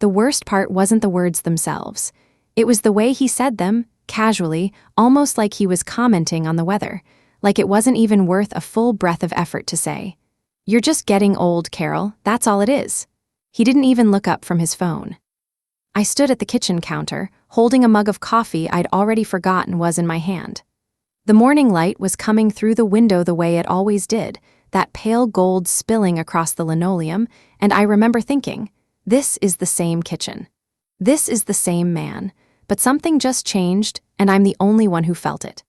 The worst part wasn't the words themselves. It was the way he said them, casually, almost like he was commenting on the weather, like it wasn't even worth a full breath of effort to say. "You're just getting old, Carol, that's all it is." He didn't even look up from his phone. I stood at the kitchen counter, holding a mug of coffee I'd already forgotten was in my hand. The morning light was coming through the window the way it always did, that pale gold spilling across the linoleum, and I remember thinking, this is the same kitchen. This is the same man, but something just changed, and I'm the only one who felt it.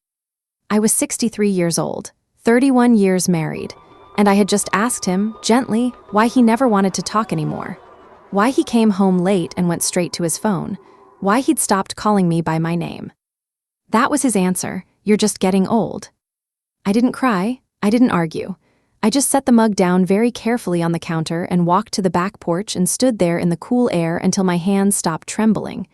I was 63 years old, 31 years married, and I had just asked him, gently, why he never wanted to talk anymore. Why he came home late and went straight to his phone. Why he'd stopped calling me by my name. That was his answer, "You're just getting old." I didn't cry, I didn't argue. I just set the mug down very carefully on the counter and walked to the back porch and stood there in the cool air until my hands stopped trembling.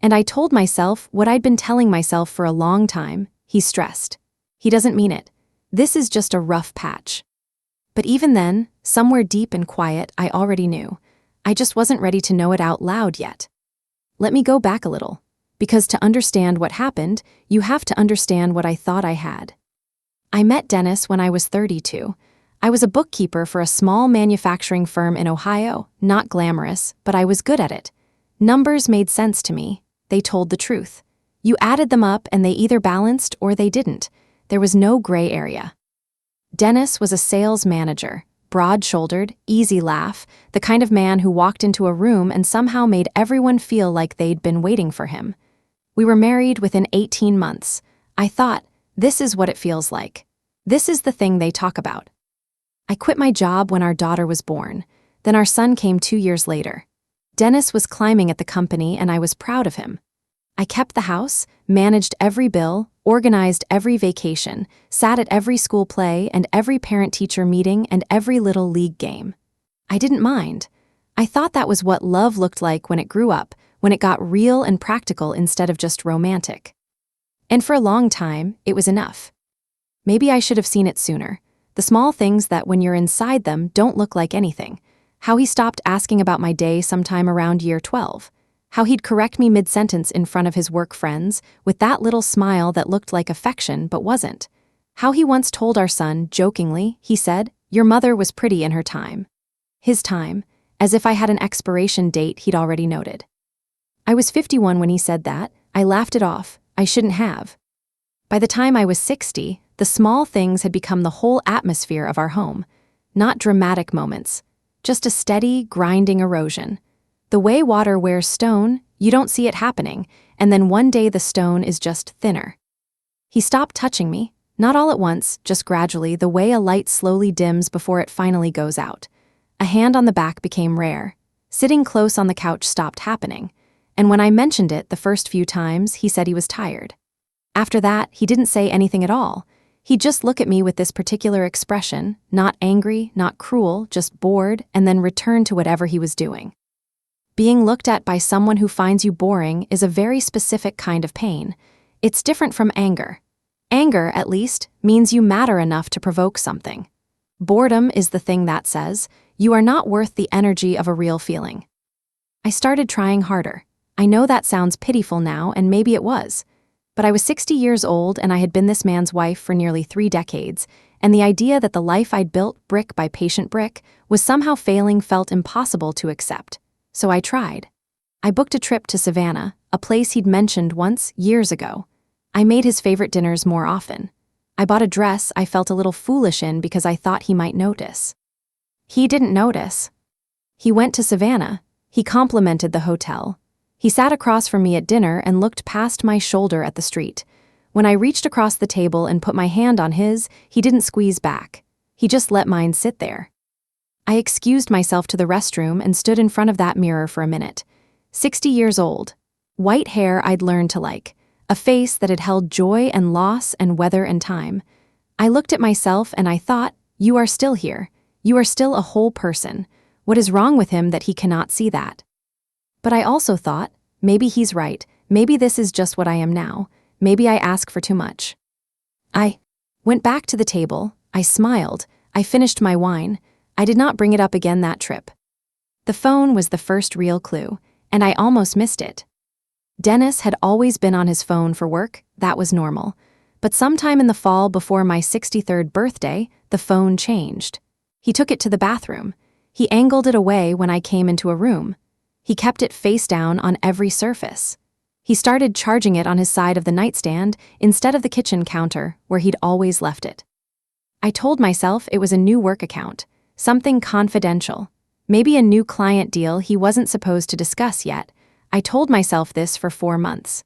And I told myself what I'd been telling myself for a long time: he's stressed. He doesn't mean it. This is just a rough patch. But even then, somewhere deep and quiet, I already knew. I just wasn't ready to know it out loud yet. Let me go back a little, because to understand what happened, you have to understand what I thought I had. I met Dennis when I was 32. I was a bookkeeper for a small manufacturing firm in Ohio, not glamorous, but I was good at it. Numbers made sense to me. They told the truth. You added them up and they either balanced or they didn't. There was no gray area. Dennis was a sales manager, broad-shouldered, easy laugh, the kind of man who walked into a room and somehow made everyone feel like they'd been waiting for him. We were married within 18 months. I thought, this is what it feels like. This is the thing they talk about. I quit my job when our daughter was born. Then our son came 2 years later. Dennis was climbing at the company and I was proud of him. I kept the house, managed every bill, organized every vacation, sat at every school play and every parent-teacher meeting and every little league game. I didn't mind. I thought that was what love looked like when it grew up, when it got real and practical instead of just romantic. And for a long time, it was enough. Maybe I should have seen it sooner. The small things that when you're inside them don't look like anything. How he stopped asking about my day sometime around year 12. How he'd correct me mid-sentence in front of his work friends, with that little smile that looked like affection but wasn't. How he once told our son, jokingly, he said, "Your mother was pretty in her time." His time, as if I had an expiration date he'd already noted. I was 51 when he said that. I laughed it off. I shouldn't have. By the time I was 60, the small things had become the whole atmosphere of our home. Not dramatic moments, just a steady, grinding erosion. The way water wears stone, you don't see it happening, and then one day the stone is just thinner. He stopped touching me, not all at once, just gradually, the way a light slowly dims before it finally goes out. A hand on the back became rare. Sitting close on the couch stopped happening, and when I mentioned it the first few times, he said he was tired. After that, he didn't say anything at all. He'd just look at me with this particular expression, not angry, not cruel, just bored, and then return to whatever he was doing. Being looked at by someone who finds you boring is a very specific kind of pain. It's different from anger. Anger, at least, means you matter enough to provoke something. Boredom is the thing that says, you are not worth the energy of a real feeling. I started trying harder. I know that sounds pitiful now, and maybe it was. But I was 60 years old and I had been this man's wife for nearly 3 decades, and the idea that the life I'd built brick by patient brick was somehow failing felt impossible to accept. So I tried. I booked a trip to Savannah, a place he'd mentioned once, years ago. I made his favorite dinners more often. I bought a dress I felt a little foolish in because I thought he might notice. He didn't notice. He went to Savannah. He complimented the hotel. He sat across from me at dinner and looked past my shoulder at the street. When I reached across the table and put my hand on his, he didn't squeeze back. He just let mine sit there. I excused myself to the restroom and stood in front of that mirror for a minute. 60 years old. White hair I'd learned to like. A face that had held joy and loss and weather and time. I looked at myself and I thought, you are still here. You are still a whole person. What is wrong with him that he cannot see that? But I also thought, maybe he's right. Maybe this is just what I am now. Maybe I ask for too much. I went back to the table. I smiled. I finished my wine. I did not bring it up again that trip. The phone was the first real clue, and I almost missed it. Dennis had always been on his phone for work, that was normal. But sometime in the fall before my 63rd birthday, the phone changed. He took it to the bathroom. He angled it away when I came into a room. He kept it face down on every surface. He started charging it on his side of the nightstand instead of the kitchen counter where he'd always left it. I told myself it was a new work account, something confidential, maybe a new client deal he wasn't supposed to discuss yet. I told myself this for 4 months.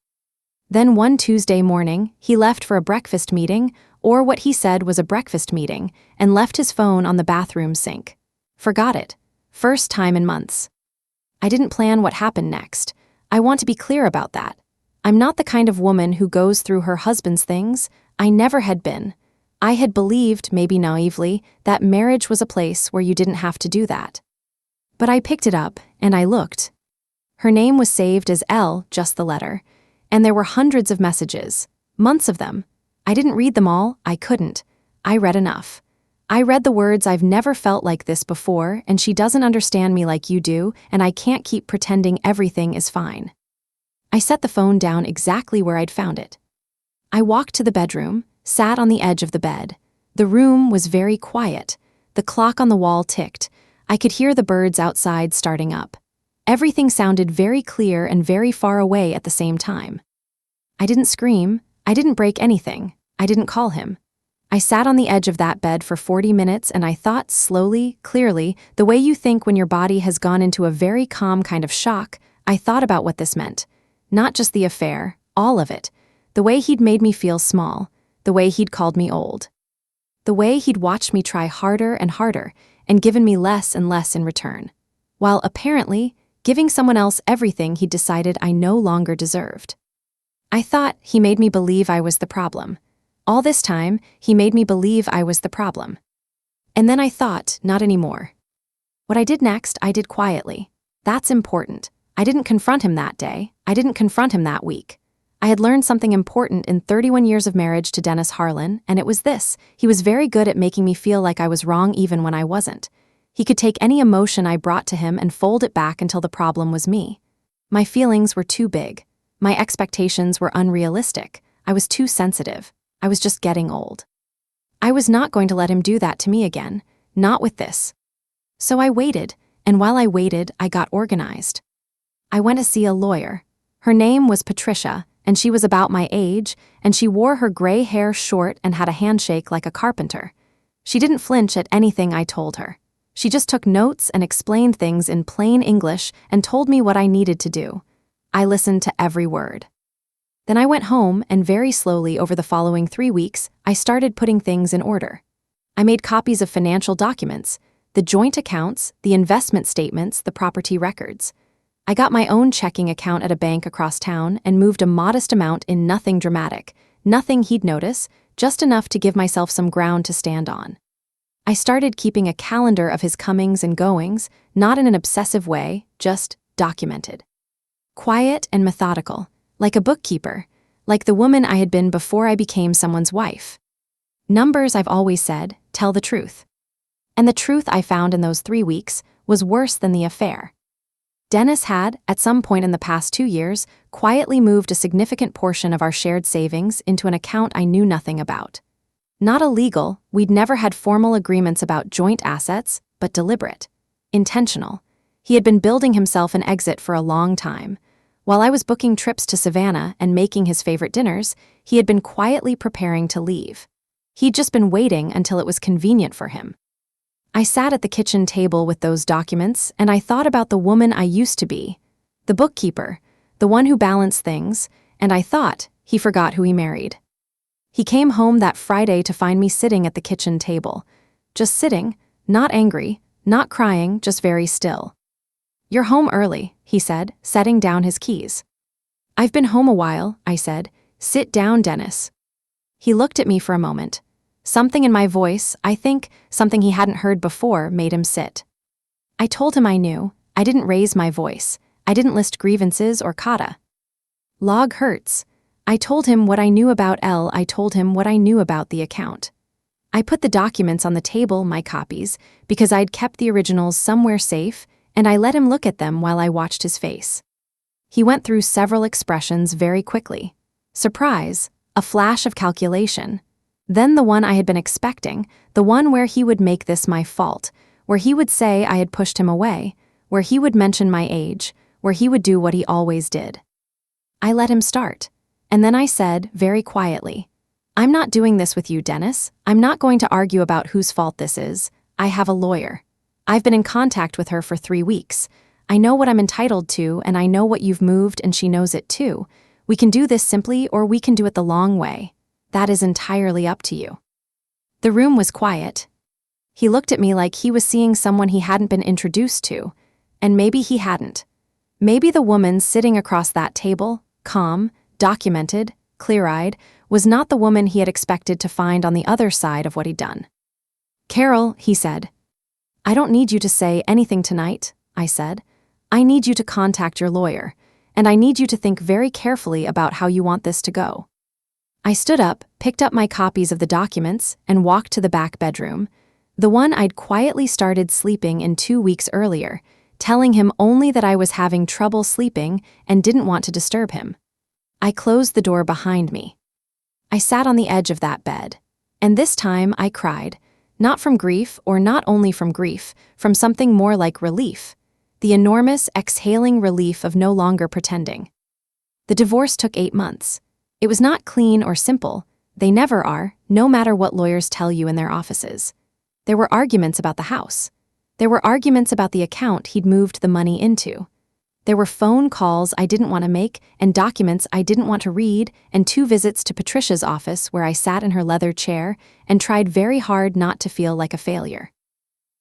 Then one Tuesday morning, he left for a breakfast meeting, or what he said was a breakfast meeting, and left his phone on the bathroom sink. Forgot it. First time in months. I didn't plan what happened next. I want to be clear about that. I'm not the kind of woman who goes through her husband's things. I never had been. I had believed, maybe naively, that marriage was a place where you didn't have to do that. But I picked it up, and I looked. Her name was saved as L, just the letter. And there were hundreds of messages, months of them. I didn't read them all, I couldn't. I read enough. I read the words I've never felt like this before, and she doesn't understand me like you do, and I can't keep pretending everything is fine. I set the phone down exactly where I'd found it. I walked to the bedroom, sat on the edge of the bed. The room was very quiet. The clock on the wall ticked. I could hear the birds outside starting up. Everything sounded very clear and very far away at the same time. I didn't scream. I didn't break anything. I didn't call him. I sat on the edge of that bed for 40 minutes and I thought slowly, clearly, the way you think when your body has gone into a very calm kind of shock. I thought about what this meant. Not just the affair, all of it. The way he'd made me feel small. The way he'd called me old. The way he'd watched me try harder and harder and given me less and less in return. While apparently giving someone else everything he'd decided I no longer deserved. I thought he made me believe I was the problem. All this time, he made me believe I was the problem. And then I thought, not anymore. What I did next, I did quietly. That's important. I didn't confront him that day. I didn't confront him that week. I had learned something important in 31 years of marriage to Dennis Harlan, and it was this. He was very good at making me feel like I was wrong even when I wasn't. He could take any emotion I brought to him and fold it back until the problem was me. My feelings were too big. My expectations were unrealistic. I was too sensitive. I was just getting old. I was not going to let him do that to me again, not with this. So I waited, and while I waited, I got organized. I went to see a lawyer. Her name was Patricia, and she was about my age, and she wore her gray hair short and had a handshake like a carpenter. She didn't flinch at anything I told her. She just took notes and explained things in plain English and told me what I needed to do. I listened to every word. Then I went home and very slowly over the following 3 weeks, I started putting things in order. I made copies of financial documents, the joint accounts, the investment statements, the property records. I got my own checking account at a bank across town and moved a modest amount in nothing dramatic, nothing he'd notice, just enough to give myself some ground to stand on. I started keeping a calendar of his comings and goings, not in an obsessive way, just documented. Quiet and methodical. Like a bookkeeper, like the woman I had been before I became someone's wife. Numbers, I've always said, tell the truth. And the truth I found in those 3 weeks was worse than the affair. Dennis had, at some point in the past 2 years, quietly moved a significant portion of our shared savings into an account I knew nothing about. Not illegal, we'd never had formal agreements about joint assets, but deliberate. Intentional. He had been building himself an exit for a long time. While I was booking trips to Savannah and making his favorite dinners, he had been quietly preparing to leave. He'd just been waiting until it was convenient for him. I sat at the kitchen table with those documents, and I thought about the woman I used to be, the bookkeeper, the one who balanced things, and I thought he forgot who he married. He came home that Friday to find me sitting at the kitchen table. Just sitting, not angry, not crying, just very still. "You're home early," he said, setting down his keys. "I've been home a while," I said. "Sit down, Dennis." He looked at me for a moment. Something in my voice, I think, something he hadn't heard before, made him sit. I told him I knew. I didn't raise my voice. I didn't list grievances or kata. Log hurts. I told him what I knew about L. I told him what I knew about the account. I put the documents on the table, my copies, because I'd kept the originals somewhere safe, and I let him look at them while I watched his face. He went through several expressions very quickly. Surprise, a flash of calculation. Then the one I had been expecting, the one where he would make this my fault, where he would say I had pushed him away, where he would mention my age, where he would do what he always did. I let him start, and then I said, very quietly, "I'm not doing this with you, Dennis. I'm not going to argue about whose fault this is. I have a lawyer. I've been in contact with her for 3 weeks. I know what I'm entitled to, and I know what you've moved, and she knows it too. We can do this simply, or we can do it the long way. That is entirely up to you." The room was quiet. He looked at me like he was seeing someone he hadn't been introduced to, and maybe he hadn't. Maybe the woman sitting across that table, calm, documented, clear-eyed, was not the woman he had expected to find on the other side of what he'd done. "Carol," he said. "I don't need you to say anything tonight," I said. "I need you to contact your lawyer, and I need you to think very carefully about how you want this to go." I stood up, picked up my copies of the documents, and walked to the back bedroom, the one I'd quietly started sleeping in 2 weeks earlier, telling him only that I was having trouble sleeping and didn't want to disturb him. I closed the door behind me. I sat on the edge of that bed, and this time I cried, not from grief, or not only from grief, from something more like relief, the enormous, exhaling relief of no longer pretending. The divorce took 8 months. It was not clean or simple. They never are, no matter what lawyers tell you in their offices. There were arguments about the house. There were arguments about the account he'd moved the money into. There were phone calls I didn't want to make, and documents I didn't want to read, and 2 visits to Patricia's office where I sat in her leather chair and tried very hard not to feel like a failure.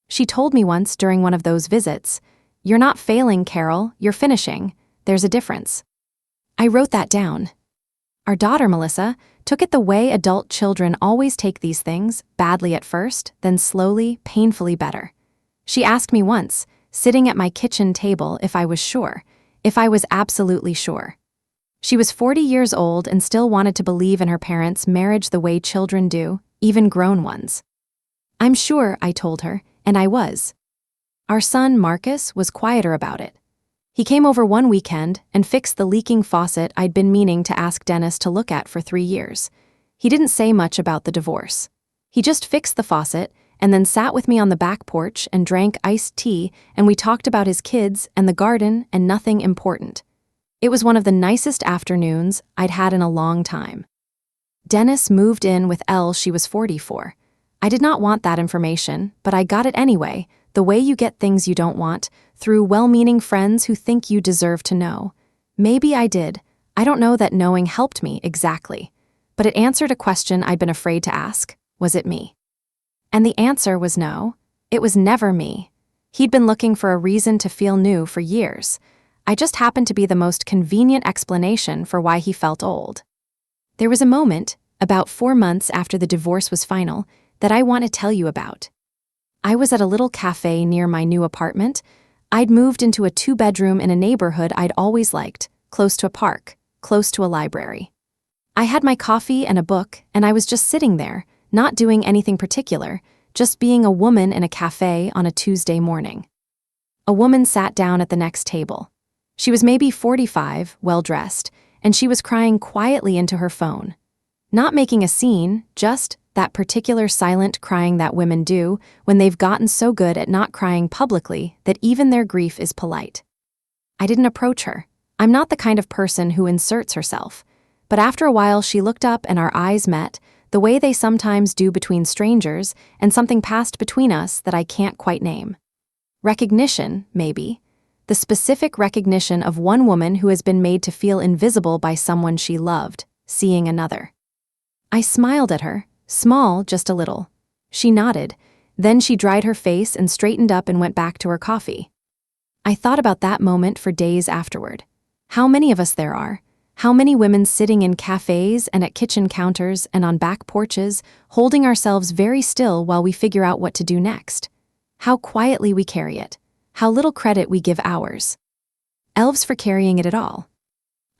She told me once during one of those visits, "You're not failing, Carol, you're finishing. There's a difference." I wrote that down. Our daughter, Melissa, took it the way adult children always take these things, badly at first, then slowly, painfully better. She asked me once, sitting at my kitchen table, if I was sure, if I was absolutely sure. She was 40 years old and still wanted to believe in her parents' marriage the way children do, even grown ones. "I'm sure," I told her, and I was. Our son, Marcus, was quieter about it. He came over one weekend and fixed the leaking faucet I'd been meaning to ask Dennis to look at for 3 years. He didn't say much about the divorce. He just fixed the faucet and then sat with me on the back porch and drank iced tea, and we talked about his kids and the garden and nothing important. It was one of the nicest afternoons I'd had in a long time. Dennis moved in with Elle she was 44. I did not want that information, but I got it anyway, the way you get things you don't want, through well-meaning friends who think you deserve to know. Maybe I did. I don't know that knowing helped me exactly. But it answered a question I'd been afraid to ask. Was it me? And the answer was no. It was never me. He'd been looking for a reason to feel new for years. I just happened to be the most convenient explanation for why he felt old. There was a moment, about 4 months after the divorce was final, that I want to tell you about. I was at a little cafe near my new apartment. I'd moved into a 2-bedroom in a neighborhood I'd always liked, close to a park, close to a library. I had my coffee and a book, and I was just sitting there, not doing anything particular, just being a woman in a cafe on a Tuesday morning. A woman sat down at the next table. She was maybe 45, well-dressed, and she was crying quietly into her phone. Not making a scene, just that particular silent crying that women do when they've gotten so good at not crying publicly that even their grief is polite. I didn't approach her. I'm not the kind of person who inserts herself. But after a while she looked up and our eyes met, the way they sometimes do between strangers, and something passed between us that I can't quite name. Recognition, maybe. The specific recognition of one woman who has been made to feel invisible by someone she loved, seeing another. I smiled at her, small just a little. She nodded. Then she dried her face and straightened up and went back to her coffee. I thought about that moment for days afterward. How many of us there are? How many women sitting in cafes and at kitchen counters and on back porches, holding ourselves very still while we figure out what to do next? How quietly we carry it. How little credit we give ours. Elves for carrying it at all.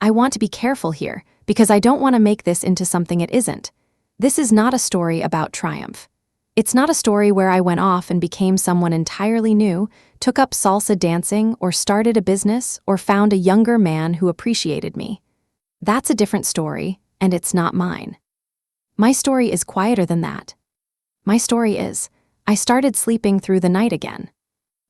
I want to be careful here, because I don't want to make this into something it isn't. This is not a story about triumph. It's not a story where I went off and became someone entirely new, took up salsa dancing, or started a business, or found a younger man who appreciated me. That's a different story, and it's not mine. My story is quieter than that. My story is, I started sleeping through the night again.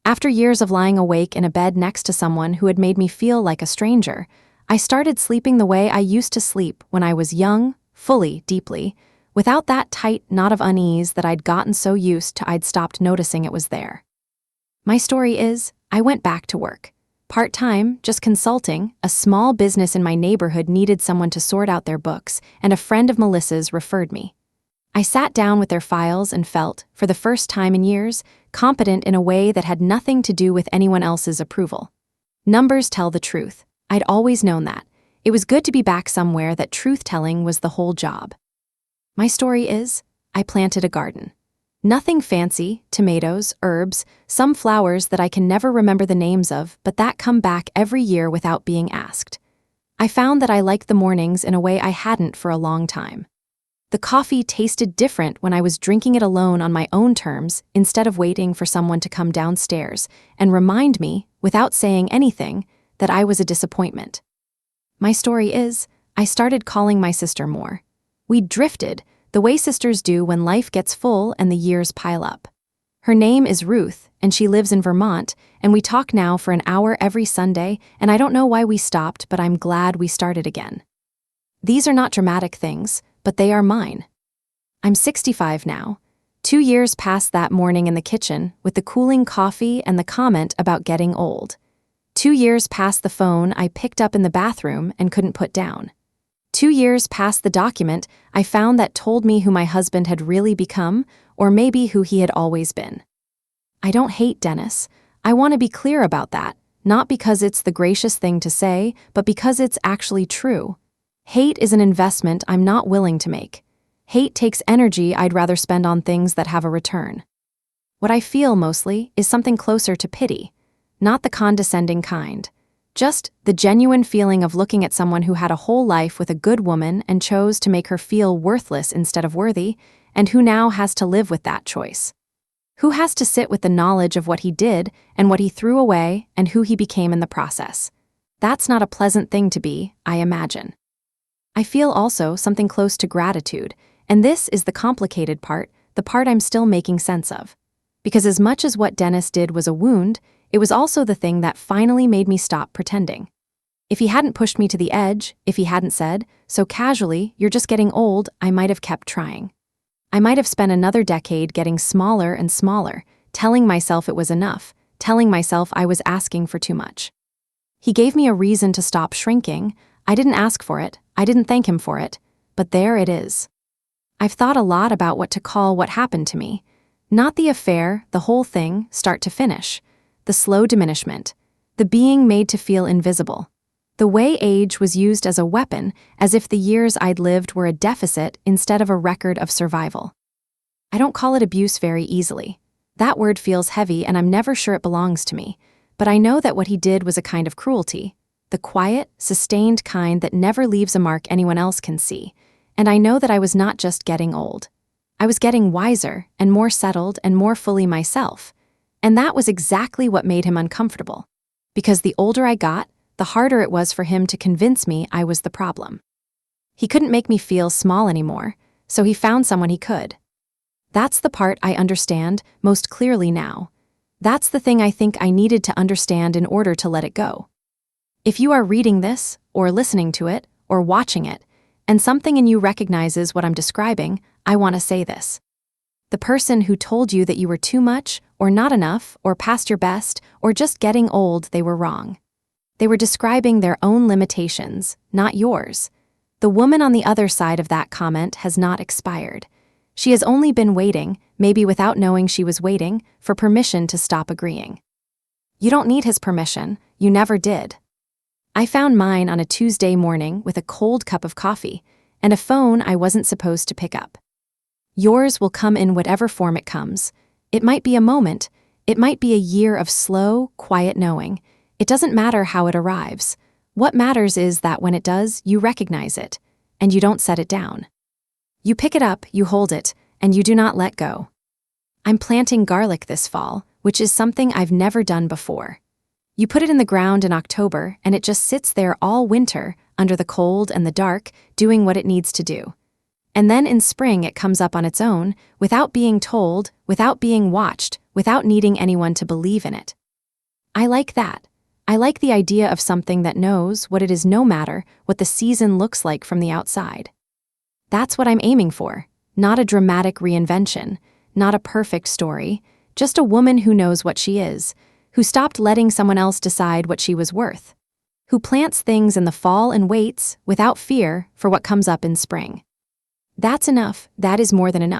After years of lying awake in a bed next to someone who had made me feel like a stranger, I started sleeping the way I used to sleep when I was young, fully, deeply, without that tight knot of unease that I'd gotten so used to I'd stopped noticing it was there. My story is, I went back to work. Part-time, just consulting, a small business in my neighborhood needed someone to sort out their books, and a friend of Melissa's referred me. I sat down with their files and felt, for the first time in years, competent in a way that had nothing to do with anyone else's approval. Numbers tell the truth. I'd always known that. It was good to be back somewhere that truth-telling was the whole job. My story is, I planted a garden. Nothing fancy, tomatoes, herbs, some flowers that I can never remember the names of, but that come back every year without being asked. I found that I liked the mornings in a way I hadn't for a long time. The coffee tasted different when I was drinking it alone on my own terms instead of waiting for someone to come downstairs and remind me, without saying anything, that I was a disappointment. My story is, I started calling my sister more. We drifted, the way sisters do when life gets full and the years pile up. Her name is Ruth, and she lives in Vermont, and we talk now for an hour every Sunday, and I don't know why we stopped, but I'm glad we started again. These are not dramatic things, but they are mine. I'm 65 now, 2 years past that morning in the kitchen with the cooling coffee and the comment about getting old. 2 years past the phone I picked up in the bathroom and couldn't put down. 2 years past the document I found that told me who my husband had really become, or maybe who he had always been. I don't hate Dennis. I want to be clear about that, not because it's the gracious thing to say, but because it's actually true. Hate is an investment I'm not willing to make. Hate takes energy I'd rather spend on things that have a return. What I feel mostly is something closer to pity, not the condescending kind. Just the genuine feeling of looking at someone who had a whole life with a good woman and chose to make her feel worthless instead of worthy, and who now has to live with that choice. Who has to sit with the knowledge of what he did and what he threw away and who he became in the process. That's not a pleasant thing to be, I imagine. I feel also something close to gratitude, and this is the complicated part, the part I'm still making sense of. Because as much as what Dennis did was a wound, it was also the thing that finally made me stop pretending. If he hadn't pushed me to the edge, if he hadn't said, so casually, "You're just getting old," I might have kept trying. I might have spent another decade getting smaller and smaller, telling myself it was enough, telling myself I was asking for too much. He gave me a reason to stop shrinking. I didn't ask for it, I didn't thank him for it, but there it is. I've thought a lot about what to call what happened to me. Not the affair, the whole thing, start to finish. The slow diminishment. The being made to feel invisible. The way age was used as a weapon, as if the years I'd lived were a deficit instead of a record of survival. I don't call it abuse very easily. That word feels heavy and I'm never sure it belongs to me, but I know that what he did was a kind of cruelty. The quiet, sustained kind that never leaves a mark anyone else can see. And I know that I was not just getting old. I was getting wiser and more settled and more fully myself. And that was exactly what made him uncomfortable. Because the older I got, the harder it was for him to convince me I was the problem. He couldn't make me feel small anymore, so he found someone he could. That's the part I understand most clearly now. That's the thing I think I needed to understand in order to let it go. If you are reading this, or listening to it, or watching it, and something in you recognizes what I'm describing, I want to say this. The person who told you that you were too much, or not enough, or past your best, or just getting old, they were wrong. They were describing their own limitations, not yours. The woman on the other side of that comment has not expired. She has only been waiting, maybe without knowing she was waiting, for permission to stop agreeing. You don't need his permission, you never did. I found mine on a Tuesday morning with a cold cup of coffee and a phone I wasn't supposed to pick up. Yours will come in whatever form it comes. It might be a moment, it might be a year of slow, quiet knowing. It doesn't matter how it arrives. What matters is that when it does, you recognize it, and you don't set it down. You pick it up, you hold it, and you do not let go. I'm planting garlic this fall, which is something I've never done before. You put it in the ground in October, and it just sits there all winter, under the cold and the dark, doing what it needs to do. And then in spring it comes up on its own, without being told, without being watched, without needing anyone to believe in it. I like that. I like the idea of something that knows what it is no matter what the season looks like from the outside. That's what I'm aiming for, not a dramatic reinvention, not a perfect story, just a woman who knows what she is, who stopped letting someone else decide what she was worth, who plants things in the fall and waits, without fear, for what comes up in spring. That's enough. That is more than enough.